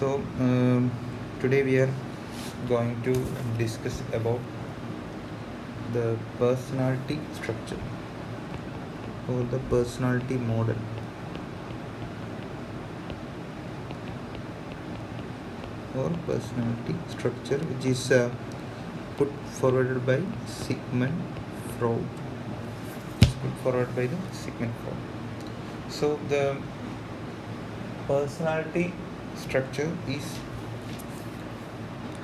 So today we are going to discuss about the personality structure or the personality model. Or personality structure, which is put forward by Sigmund Freud. It's put forward by the Sigmund Freud. So the personality structure is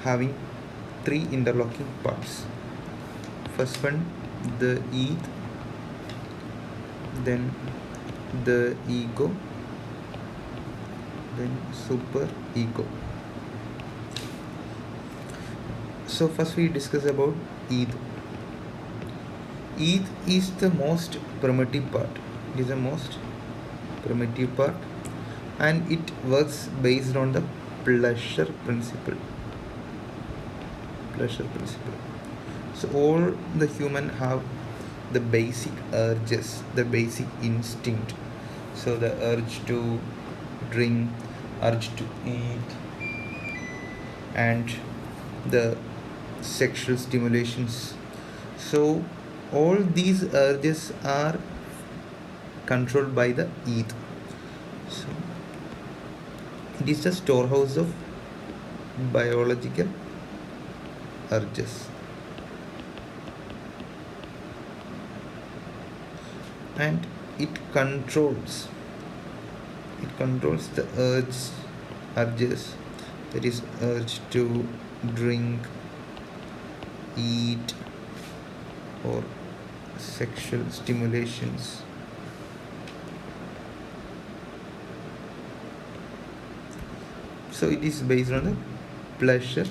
having three interlocking parts. First one, the id, then the ego, then super ego. So first we discuss about id. Id is the most primitive part. It is the most primitive part, and it works based on the pleasure principle. Pleasure principle. So all the human have the basic urges, the basic instinct. So the urge to drink, urge to eat, and the sexual stimulations. So all these urges are controlled by the id. So it is the storehouse of biological urges. And it controls the urges, that is urge to drink, eat, or sexual stimulations. So it is based on the pleasure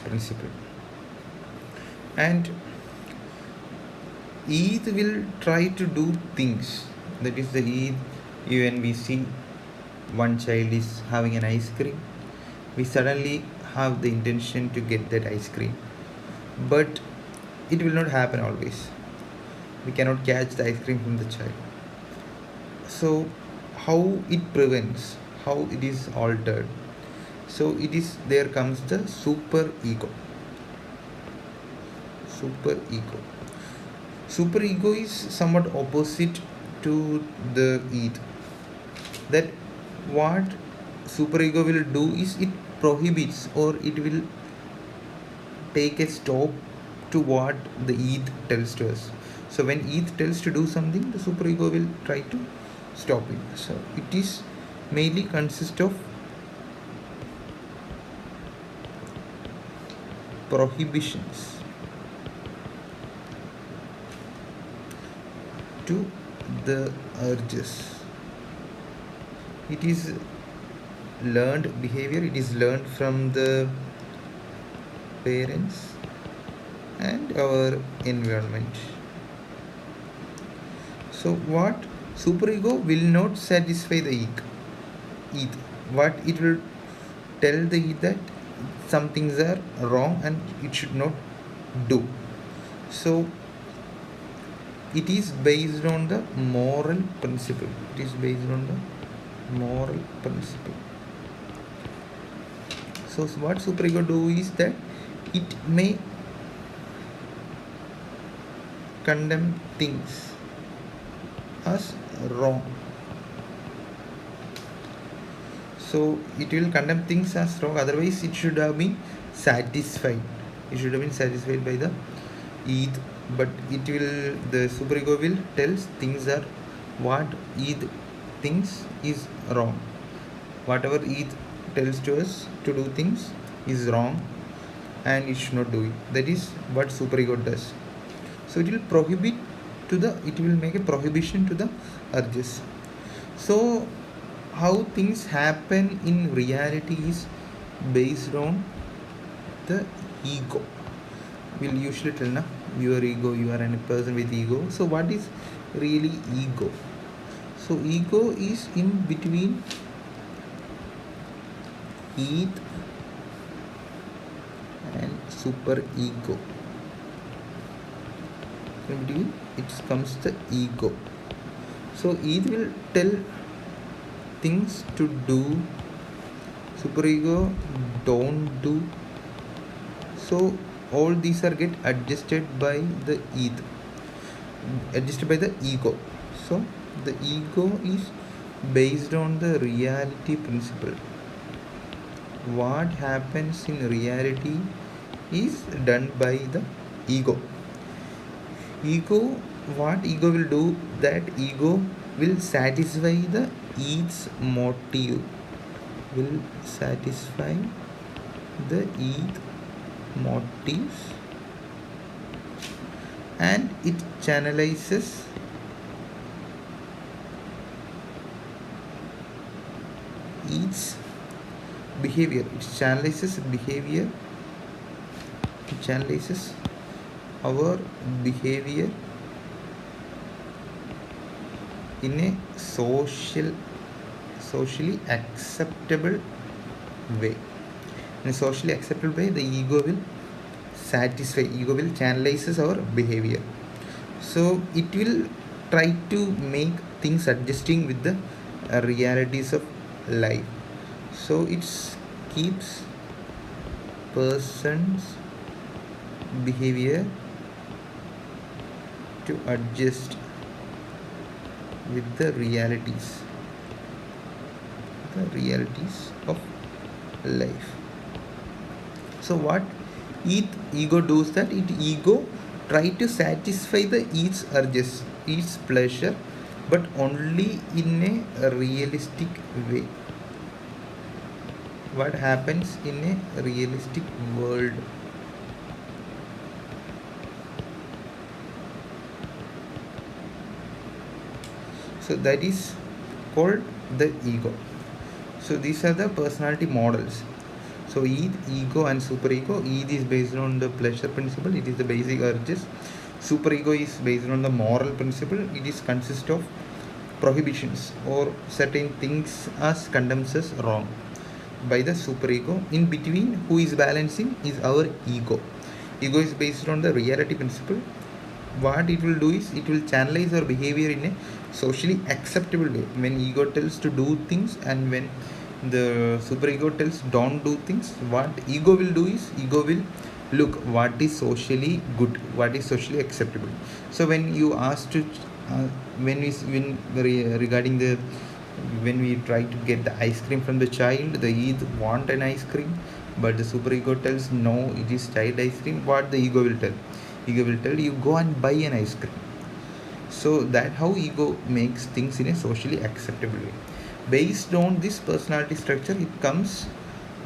principle, and id will try to do things. That is the id. When we see one child is having an ice cream, we suddenly have the intention to get that ice cream, but it will not happen always. We cannot catch the ice cream from the child. So how it prevents, how it is altered? So it is, there comes the super ego. Super ego. Super ego is somewhat opposite to the id. That what super ego will do is it prohibits, or it will take a stop to what the id tells to us. So when id tells to do something, the super ego will try to stop it. So it is mainly consist of prohibitions to the urges. It is learned behavior. It is learned from the parents and our environment. So what superego will not satisfy the id. What it will tell the id that some things are wrong and it should not do. So it is based on the moral principle. It is based on the moral principle. So what superego do is that it may condemn things as wrong. So it will condemn things as wrong, otherwise it should have been satisfied. It should have been satisfied by the id, but it will, the superego will tell things are what id thinks is wrong. Whatever id tells to us to do things is wrong and it should not do it. That is what superego does. So it will prohibit to the, it will make a prohibition to the urges. So how things happen in reality is based on the ego. We'll usually tell na, your ego, you are a person with ego. So what is really ego? So ego is in between id and super ego. In between it comes the ego. So id will tell things to do. superego don't do. So all these are get adjusted by the adjusted by the ego. So the ego is based on the reality principle. What happens in reality is done by the ego. What ego will do, that ego will satisfy the its motive, will satisfy the id motives, and it channelizes its behavior. It channelizes behavior. It channelizes our behavior in a socially acceptable way. In a socially acceptable way, the ego will channelizes our behavior. So it will try to make things adjusting with the realities of life. So it keeps person's behavior to adjust with the realities of life. So what ego does, that ego try to satisfy the its urges, its pleasure, but only in a realistic way. What happens in a realistic world. So that is called the ego. So these are the personality models. So ego and superego. Id is based on the pleasure principle. It is the basic urges. Superego is based on the moral principle. It is consist of prohibitions or certain things as condemns as wrong by the superego. In between, who is balancing is our ego. Ego is based on the reality principle. What it will do is it will channelize our behavior in a socially acceptable way. When ego tells to do things and when the superego tells don't do things, what ego will do is ego will look what is socially good, what is socially acceptable. So when you ask to regarding the when we try to get the ice cream from the child, the id want an ice cream, but the superego tells no, it is child ice cream. What the ego will tell? Ego will tell you go and buy an ice cream. So that how ego makes things in a socially acceptable way. Based on this personality structure, it comes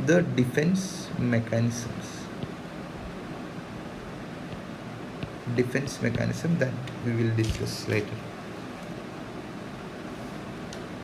the defense mechanisms. Defense mechanism that we will discuss later.